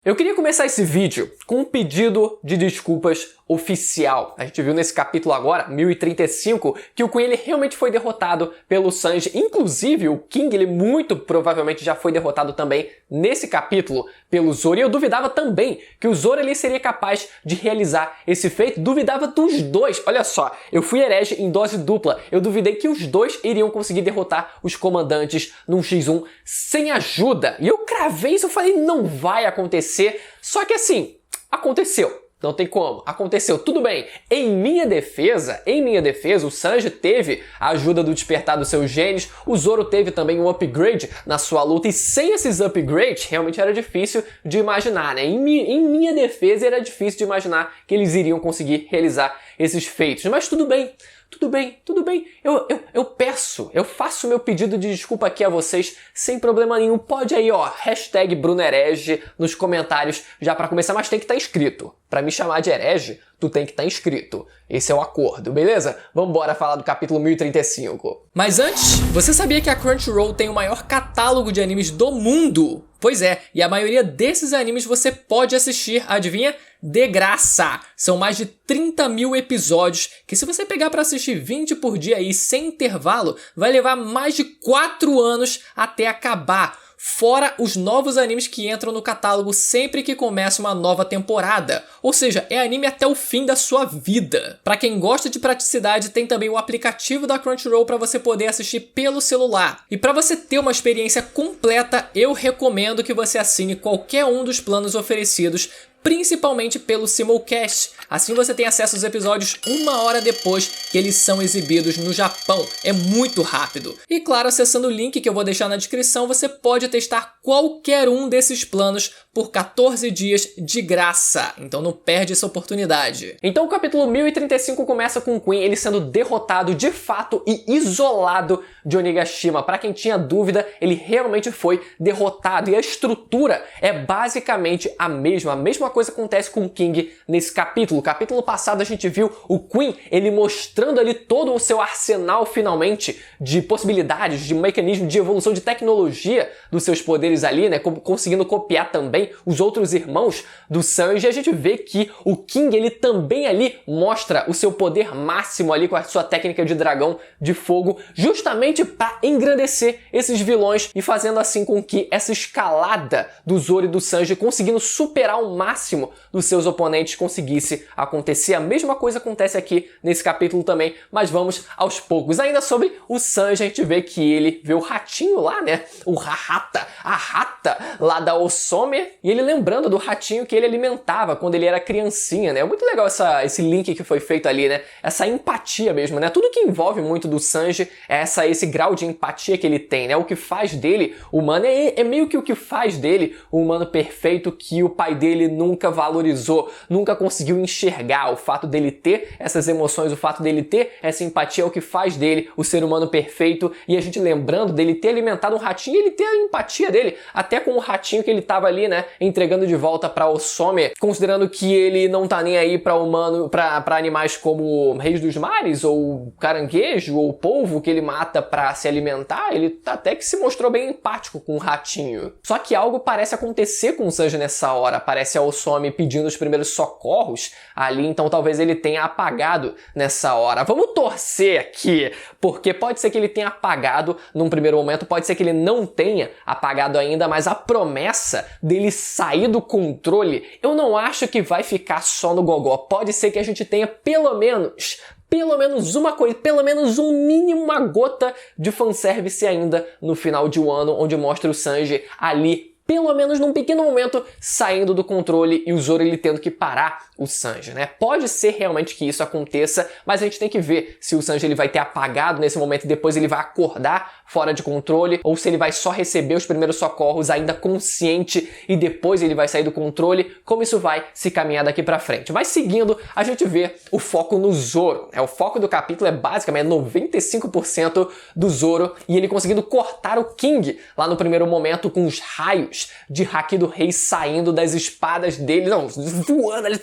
Eu queria começar esse vídeo com um pedido de desculpas oficial. A gente viu nesse capítulo agora, 1035, que o Queen ele realmente foi derrotado pelo Sanji. Inclusive, o King ele muito provavelmente já foi derrotado também nesse capítulo pelo Zoro. E eu duvidava também que o Zoro ele seria capaz de realizar esse feito. Duvidava dos dois. Olha só, eu fui herege em dose dupla. Eu duvidei que os dois iriam conseguir derrotar os comandantes num X1 sem ajuda. E eu cravei isso, eu falei, não vai acontecer. Só que assim, aconteceu. Não tem como. Aconteceu. Tudo bem. Em minha defesa, o Sanji teve a ajuda do despertar dos seus genes, o Zoro teve também um upgrade na sua luta, e sem esses upgrades, realmente era difícil de imaginar, né? Em minha defesa, era difícil de imaginar que eles iriam conseguir realizar esses feitos. Mas tudo bem. Tudo bem, eu faço meu pedido de desculpa aqui a vocês sem problema nenhum. Pode aí, ó, hashtag BrunoHerege nos comentários já pra começar, mas tem que estar inscrito. Pra me chamar de herege, tu tem que estar inscrito. Esse é o acordo, beleza? Vambora falar do capítulo 1035. Mas antes, você sabia que a Crunchyroll tem o maior catálogo de animes do mundo? Pois é, e a maioria desses animes você pode assistir, adivinha? De graça! São mais de 30 mil episódios, que se você pegar pra assistir 20 por dia aí sem intervalo, vai levar mais de 4 anos até acabar. Fora os novos animes que entram no catálogo sempre que começa uma nova temporada. Ou seja, é anime até o fim da sua vida. Pra quem gosta de praticidade, tem também o aplicativo da Crunchyroll para você poder assistir pelo celular. E para você ter uma experiência completa, eu recomendo que você assine qualquer um dos planos oferecidos, principalmente pelo Simulcast. Assim você tem acesso aos episódios 1 hora depois que eles são exibidos no Japão. É muito rápido. E claro, acessando o link que eu vou deixar na descrição, você pode testar qualquer um desses planos por 14 dias de graça. Então não perde essa oportunidade. Então o capítulo 1035 começa com o Queen ele sendo derrotado de fato e isolado de Onigashima. Para quem tinha dúvida, ele realmente foi derrotado. E a estrutura é basicamente a mesma coisa acontece com o King nesse capítulo. No capítulo passado a gente viu o Queen ele mostrando ali todo o seu arsenal finalmente de possibilidades, de mecanismo de evolução de tecnologia dos seus poderes ali, né? Conseguindo copiar também os outros irmãos do Sanji. E a gente vê que o King ele também ali mostra o seu poder máximo ali com a sua técnica de dragão de fogo, justamente para engrandecer esses vilões e fazendo assim com que essa escalada do Zoro e do Sanji conseguindo superar o máximo dos seus oponentes conseguisse acontecer. A mesma coisa acontece aqui nesse capítulo também, mas vamos aos poucos. Ainda sobre o Sanji, a gente vê que ele vê o ratinho lá, né? A rata lá da Osome, e ele lembrando do ratinho que ele alimentava quando ele era criancinha, né? É muito legal esse link que foi feito ali, né? Essa empatia mesmo, né? Tudo que envolve muito do Sanji é esse grau de empatia que ele tem, né? O que faz dele humano é meio que o que faz dele o humano perfeito que o pai dele nunca valorizou, nunca conseguiu enxergar. O fato dele ter essas emoções, o fato dele ter essa empatia é o que faz dele o ser humano perfeito. E a gente lembrando dele ter alimentado um ratinho, ele ter a empatia dele até com o ratinho que ele tava ali, né, entregando de volta pra Osome, considerando que ele não tá nem aí pra humano, pra animais como reis dos mares, ou caranguejo, ou polvo que ele mata pra se alimentar. Ele até que se mostrou bem empático com o ratinho. Só que algo parece acontecer com o Sanji nessa hora. Parece a Osome pedindo os primeiros socorros ali, então talvez ele tenha apagado nessa hora. Vamos torcer aqui, porque pode ser que ele tenha apagado num primeiro momento, pode ser que ele não tenha apagado ainda, mas a promessa dele sair do controle, eu não acho que vai ficar só no gogó. Pode ser que a gente tenha pelo menos uma coisa, pelo menos um mínimo, uma gota de fanservice ainda no final de um ano, onde mostra o Sanji ali pelo menos num pequeno momento, saindo do controle e o Zoro ele tendo que parar o Sanji, né? Pode ser realmente que isso aconteça, mas a gente tem que ver se o Sanji ele vai ter apagado nesse momento e depois ele vai acordar fora de controle, ou se ele vai só receber os primeiros socorros ainda consciente e depois ele vai sair do controle, como isso vai se caminhar daqui pra frente. Mas seguindo, a gente vê o foco no Zoro. O foco do capítulo é basicamente 95% do Zoro e ele conseguindo cortar o King lá no primeiro momento com os raios raios de Haki do Rei saindo das espadas dele, não, voando ali,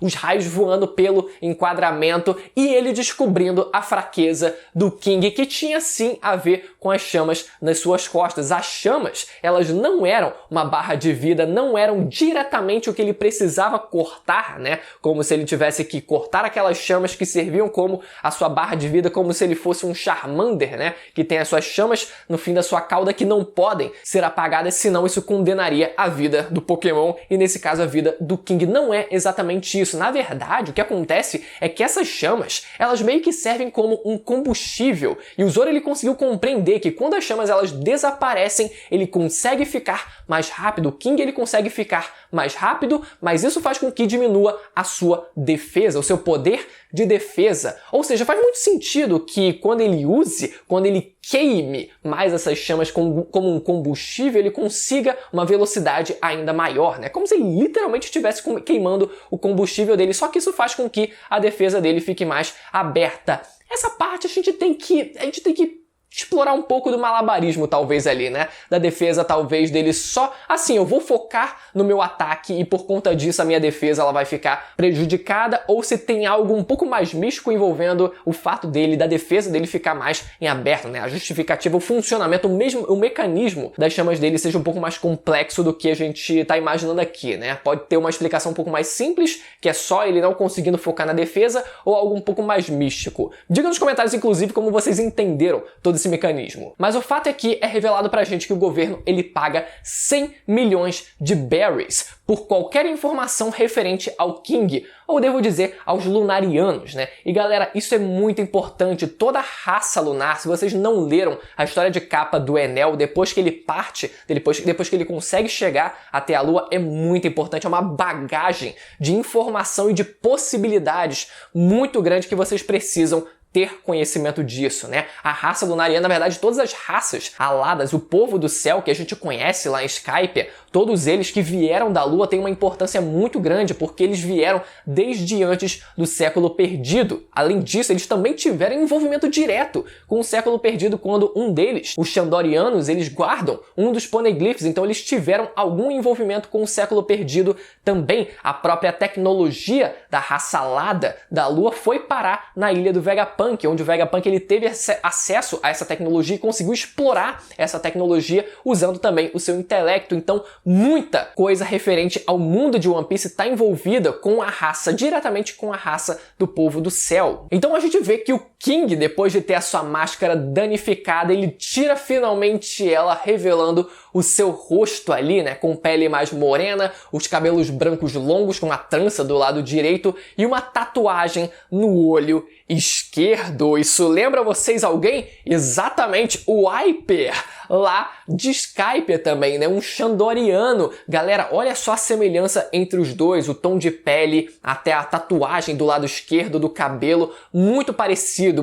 os raios voando pelo enquadramento e ele descobrindo a fraqueza do King, que tinha sim a ver com as chamas nas suas costas. As chamas, elas não eram uma barra de vida, não eram diretamente o que ele precisava cortar, né? Como se ele tivesse que cortar aquelas chamas que serviam como a sua barra de vida, como se ele fosse um Charmander, né? Que tem as suas chamas no fim da sua cauda que não podem ser apagadas, senão isso condenaria a vida do Pokémon e, nesse caso, a vida do King. Não é exatamente isso. Na verdade, o que acontece é que essas chamas, elas meio que servem como um combustível e o Zoro ele conseguiu compreender que quando as chamas elas desaparecem, ele consegue ficar mais rápido, o King ele consegue ficar mais rápido, mas isso faz com que diminua a sua defesa, o seu poder de defesa. Ou seja, faz muito sentido que quando ele queime mais essas chamas como um combustível, ele consiga uma velocidade ainda maior, né? Como se ele literalmente estivesse queimando o combustível dele, só que isso faz com que a defesa dele fique mais aberta. Essa parte a gente tem que explorar um pouco do malabarismo, talvez, ali, né? Da defesa, talvez, dele só... Assim, eu vou focar no meu ataque e por conta disso a minha defesa ela vai ficar prejudicada, ou se tem algo um pouco mais místico envolvendo o fato da defesa dele ficar mais em aberto, né? A justificativa, o funcionamento, o mecanismo das chamas dele seja um pouco mais complexo do que a gente tá imaginando aqui, né? Pode ter uma explicação um pouco mais simples, que é só ele não conseguindo focar na defesa, ou algo um pouco mais místico. Diga nos comentários, inclusive, como vocês entenderam todo esse mecanismo. Mas o fato é que é revelado pra gente que o governo ele paga 100 milhões de berries por qualquer informação referente ao King, ou devo dizer, aos lunarianos, né? E galera, isso é muito importante. Toda a raça lunar, se vocês não leram a história de capa do Enel, depois que ele parte, depois que ele consegue chegar até a Lua, é muito importante. É uma bagagem de informação e de possibilidades muito grande que vocês precisam ter conhecimento disso, né? A raça lunariana, na verdade, todas as raças aladas, o povo do céu que a gente conhece lá em Skypiea, todos eles que vieram da Lua têm uma importância muito grande, porque eles vieram desde antes do século perdido. Além disso, eles também tiveram envolvimento direto com o século perdido, quando um deles, os Xandorianos, eles guardam um dos Poneglyphs, então eles tiveram algum envolvimento com o século perdido também. A própria tecnologia da raça alada da Lua foi parar na ilha do Vegapunk, onde o Vegapunk ele teve acesso a essa tecnologia e conseguiu explorar essa tecnologia usando também o seu intelecto. Então, muita coisa referente ao mundo de One Piece está envolvida com a raça, diretamente com a raça do povo do céu. Então a gente vê que o King, depois de ter a sua máscara danificada, ele tira finalmente ela, revelando o seu rosto ali, né, com pele mais morena, os cabelos brancos longos com uma trança do lado direito e uma tatuagem no olho esquerdo. Isso lembra vocês alguém? Exatamente, o Hyper lá de Skypiea também, né? Um Xandoriano. Galera, olha só a semelhança entre os dois, o tom de pele, até a tatuagem do lado esquerdo do cabelo, muito parecido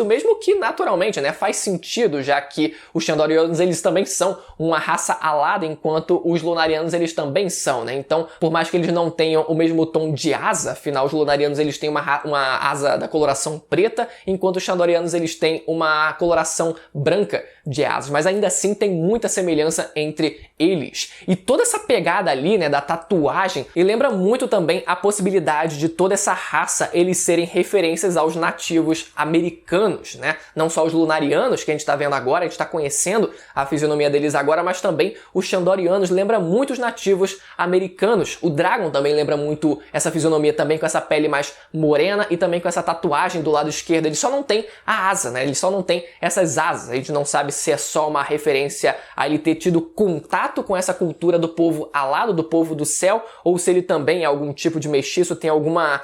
mesmo, que naturalmente, né, faz sentido, já que os Xandorianos eles também são uma raça alada, enquanto os Lunarianos eles também são, né? Então, por mais que eles não tenham o mesmo tom de asa, afinal os Lunarianos eles têm uma asa da coloração preta, enquanto os Xandorianos eles têm uma coloração branca de asas, mas ainda assim tem muita semelhança entre eles. E toda essa pegada ali, né, da tatuagem, e lembra muito também a possibilidade de toda essa raça eles serem referências aos nativos americanos, né? Não só os Lunarianos, que a gente tá vendo agora, a gente tá conhecendo a fisionomia deles agora, mas também os Xandorianos lembra muito os nativos americanos. O Dragon também lembra muito essa fisionomia também, com essa pele mais morena e também com essa tatuagem do lado esquerdo. Ele só não tem a asa, né? Ele só não tem essas asas. A gente não sabe se é só uma referência a ele ter tido contato com essa cultura do povo alado, do povo do céu, ou se ele também é algum tipo de mestiço, tem alguma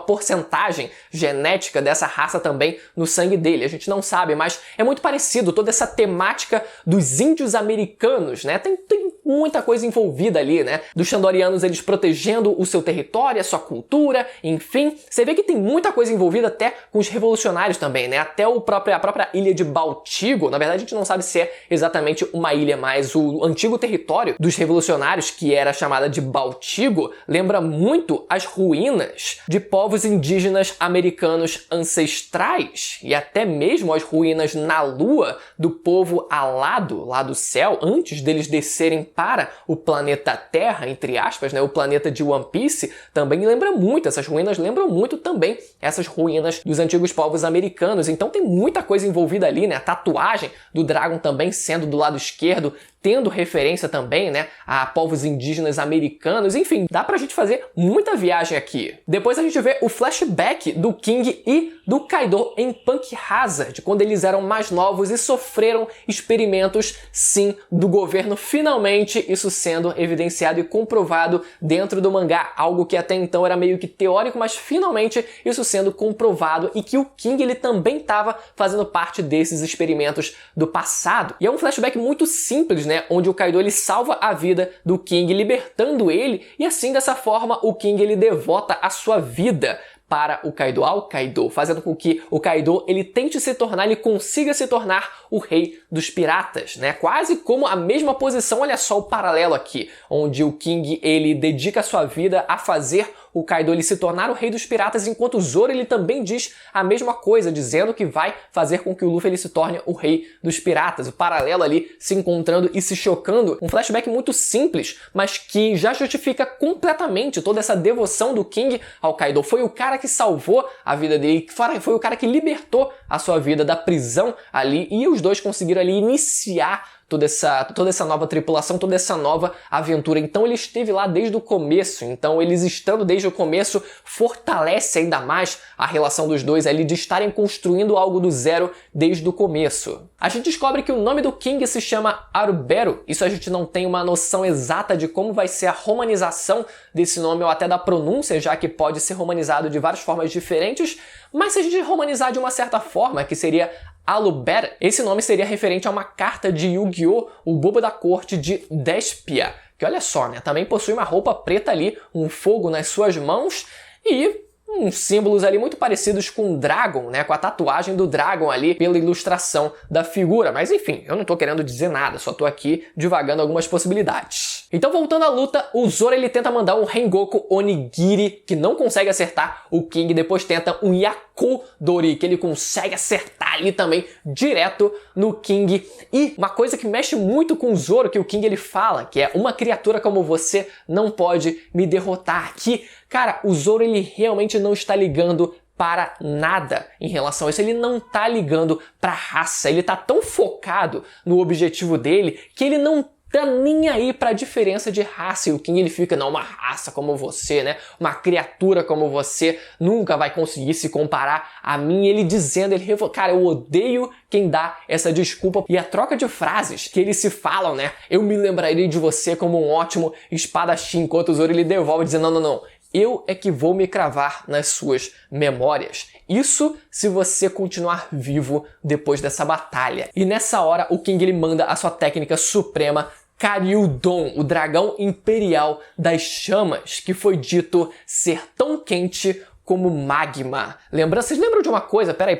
porcentagem genética dessa raça também no sangue dele. A gente não sabe, mas é muito parecido toda essa temática dos índios americanos, né? Tem muita coisa envolvida ali, né? Dos Xandorianos eles protegendo o seu território, a sua cultura, enfim. Você vê que tem muita coisa envolvida até com os revolucionários também, né? Até a própria ilha de Baltigo, na verdade a gente não sabe se é exatamente uma ilha, mas o antigo território dos revolucionários, que era chamada de Baltigo, lembra muito as ruínas de povos indígenas americanos ancestrais e até mesmo as ruínas na Lua do povo alado, lá do céu, antes deles descerem para o planeta Terra, entre aspas, né, o planeta de One Piece, também lembra muito, essas ruínas lembram muito também essas ruínas dos antigos povos americanos. Então tem muita coisa envolvida ali, né? A tatuagem do Dragon também sendo do lado esquerdo, tendo referência também, né, a povos indígenas americanos. Enfim, dá pra gente fazer muita viagem aqui. Depois a gente vê o flashback do King e do Kaido em Punk Hazard, quando eles eram mais novos e sofreram experimentos, sim, do governo. Finalmente, isso sendo evidenciado e comprovado dentro do mangá, algo que até então era meio que teórico, mas finalmente isso sendo comprovado, e que o King ele também estava fazendo parte desses experimentos do passado. E é um flashback muito simples, né, onde o Kaido ele salva a vida do King, libertando ele, e assim, dessa forma, o King ele devota a sua vida para o Kaido, ao Kaido, fazendo com que o Kaido ele tente se tornar, ele consiga se tornar o rei dos piratas, né? Quase como a mesma posição, olha só o paralelo aqui, onde o King ele dedica a sua vida a fazer o Kaido ele se tornar o rei dos piratas, enquanto o Zoro ele também diz a mesma coisa, dizendo que vai fazer com que o Luffy ele se torne o rei dos piratas. O paralelo ali se encontrando e se chocando. Um flashback muito simples, mas que já justifica completamente toda essa devoção do King ao Kaido. Foi o cara que salvou a vida dele, foi o cara que libertou a sua vida da prisão ali, e os dois conseguiram ali iniciar toda essa nova tripulação, toda essa nova aventura. Então ele esteve lá desde o começo, então eles estando desde o começo fortalece ainda mais a relação dos dois ali de estarem construindo algo do zero desde o começo. A gente descobre que o nome do King se chama Arubero, isso a gente não tem uma noção exata de como vai ser a romanização desse nome ou até da pronúncia, já que pode ser romanizado de várias formas diferentes, mas se a gente romanizar de uma certa forma, que seria Aluber, esse nome seria referente a uma carta de Yu-Gi-Oh!, o bobo da corte de Despia, que olha só, né, também possui uma roupa preta ali, um fogo nas suas mãos e uns símbolos ali muito parecidos com o Dragon, né, com a tatuagem do Dragon ali pela ilustração da figura. Mas enfim, eu não tô querendo dizer nada, só tô aqui divagando algumas possibilidades. Então, voltando à luta, o Zoro ele tenta mandar um Rengoku Onigiri, que não consegue acertar o King, depois tenta um Yakodori, que ele consegue acertar ali também direto no King. E uma coisa que mexe muito com o Zoro, que o King ele fala, que é: uma criatura como você não pode me derrotar. Que, cara, o Zoro ele realmente não está ligando para nada em relação a isso, ele não tá ligando pra raça, ele tá tão focado no objetivo dele que ele não tá nem aí pra diferença de raça. E o King ele fica: não, uma raça como você, né, uma criatura como você nunca vai conseguir se comparar a mim. Ele dizendo, cara, eu odeio quem dá essa desculpa. E a troca de frases que eles se falam, né, eu me lembrarei de você como um ótimo espadachim, enquanto o Zoro ele devolve dizendo: não, eu é que vou me cravar nas suas memórias. Isso se você continuar vivo depois dessa batalha. E nessa hora o King ele manda a sua técnica suprema, Karyudon, o dragão imperial das chamas, que foi dito ser tão quente como magma. Vocês lembram de uma coisa? Peraí.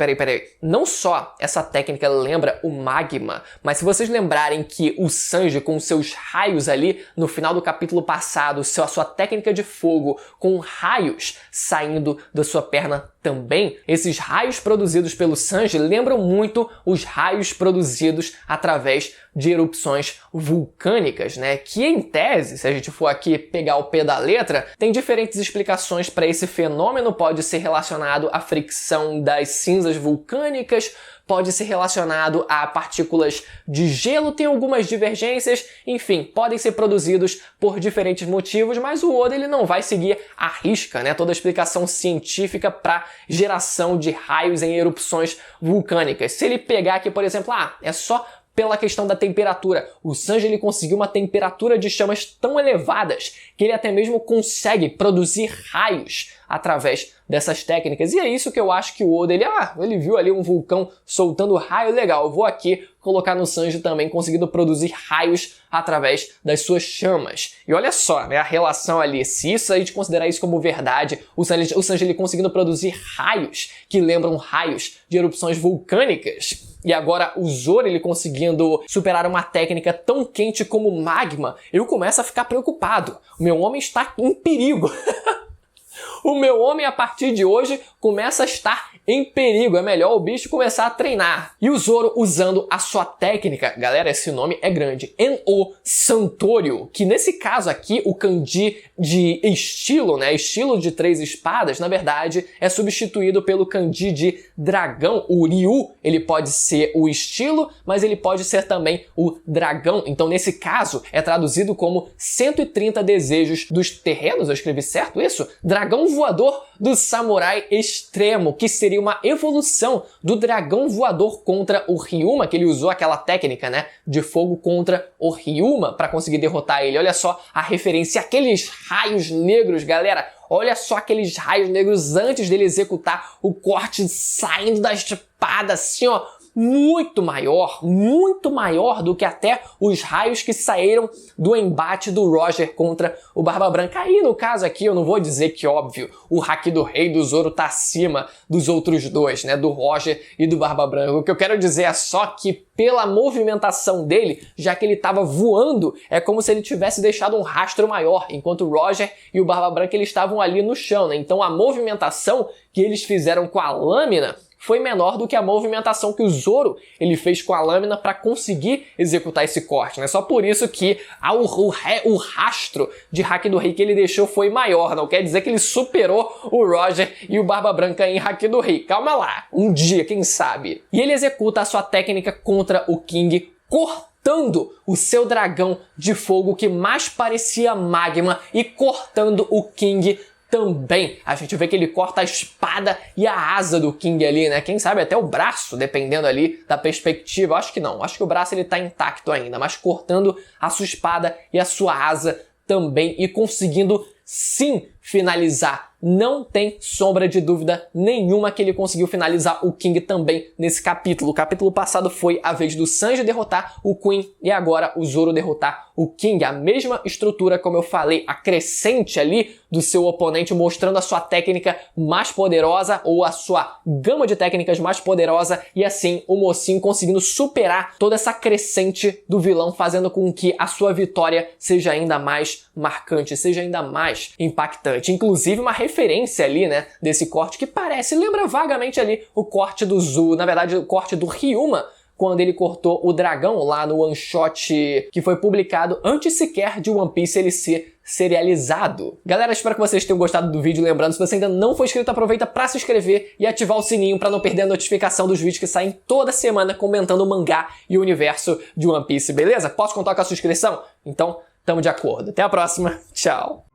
Não só essa técnica lembra o magma, mas se vocês lembrarem que o Sanji, com seus raios ali no final do capítulo passado, a sua técnica de fogo com raios saindo da sua perna também, esses raios produzidos pelo Sanji lembram muito os raios produzidos através de erupções vulcânicas, né? Que em tese, se a gente for aqui pegar o pé da letra, tem diferentes explicações para esse fenômeno. Pode ser relacionado à fricção das cinzas vulcânicas, pode ser relacionado a partículas de gelo, tem algumas divergências, enfim, podem ser produzidos por diferentes motivos, mas o Oda ele não vai seguir à risca, né, toda a explicação científica para geração de raios em erupções vulcânicas. Se ele pegar aqui, por exemplo, é só pela questão da temperatura. O Sanji ele conseguiu uma temperatura de chamas tão elevadas que ele até mesmo consegue produzir raios através dessas técnicas. E é isso que eu acho que o Oda, ele viu ali um vulcão soltando raio, legal, eu vou aqui colocar no Sanji também, conseguindo produzir raios através das suas chamas. E olha só, né, a relação ali, se isso a gente considerar isso como verdade, o Sanji ele conseguindo produzir raios que lembram raios de erupções vulcânicas, e agora o Zoro ele conseguindo superar uma técnica tão quente como magma, eu começo a ficar preocupado. O meu homem está em perigo. O meu homem, a partir de hoje, começa a estar em perigo. É melhor o bicho começar a treinar. E o Zoro usando a sua técnica, galera, esse nome é grande, En-O Santorio, que nesse caso aqui, o kanji de estilo, né, estilo de 3 espadas, na verdade, é substituído pelo kanji de dragão. O Ryu, ele pode ser o estilo, mas ele pode ser também o dragão. Então, nesse caso, é traduzido como 130 desejos dos terrenos, eu escrevi certo isso? Dragão voador do samurai extremo, que seria uma evolução do dragão voador contra o Ryuma, que ele usou aquela técnica, né, de fogo contra o Ryuma para conseguir derrotar ele. Olha só a referência, aqueles raios negros, galera. Olha só aqueles raios negros antes dele executar o corte saindo da espada, assim, ó, muito maior do que até os raios que saíram do embate do Roger contra o Barba Branca. Aí, no caso aqui, eu não vou dizer que, óbvio, o Haki do Rei do Zoro tá acima dos outros dois, né, do Roger e do Barba Branca. O que eu quero dizer é só que, pela movimentação dele, já que ele tava voando, é como se ele tivesse deixado um rastro maior, enquanto o Roger e o Barba Branca eles estavam ali no chão, né? Então a movimentação que eles fizeram com a lâmina foi menor do que a movimentação que o Zoro ele fez com a lâmina para conseguir executar esse corte, né? Só por isso que o rastro de Haki do Rei que ele deixou foi maior, não quer dizer que ele superou o Roger e o Barba Branca em Haki do Rei. Calma lá, um dia, quem sabe? E ele executa a sua técnica contra o King, cortando o seu dragão de fogo que mais parecia magma e cortando o King também. A gente vê que ele corta a espada e a asa do King ali, né? Quem sabe até o braço, dependendo ali da perspectiva. Acho que não. Acho que o braço ele tá intacto ainda, mas cortando a sua espada e a sua asa também e conseguindo sim finalizar. Não tem sombra de dúvida nenhuma que ele conseguiu finalizar o King também nesse capítulo. O capítulo passado foi a vez do Sanji derrotar o Queen e agora o Zoro derrotar o King. A mesma estrutura, como eu falei, a crescente ali do seu oponente, mostrando a sua técnica mais poderosa ou a sua gama de técnicas mais poderosa e assim o mocinho conseguindo superar toda essa crescente do vilão, fazendo com que a sua vitória seja ainda mais marcante, seja ainda mais impactante. Inclusive uma referência ali, né, desse corte que lembra vagamente ali o corte do Zu, na verdade o corte do Ryuma, quando ele cortou o dragão lá no one shot que foi publicado antes sequer de One Piece ele ser serializado. Galera, espero que vocês tenham gostado do vídeo. Lembrando, se você ainda não for inscrito, aproveita para se inscrever e ativar o sininho para não perder a notificação dos vídeos que saem toda semana comentando o mangá e o universo de One Piece, beleza? Posso contar com a sua inscrição? Então, tamo de acordo. Até a próxima. Tchau.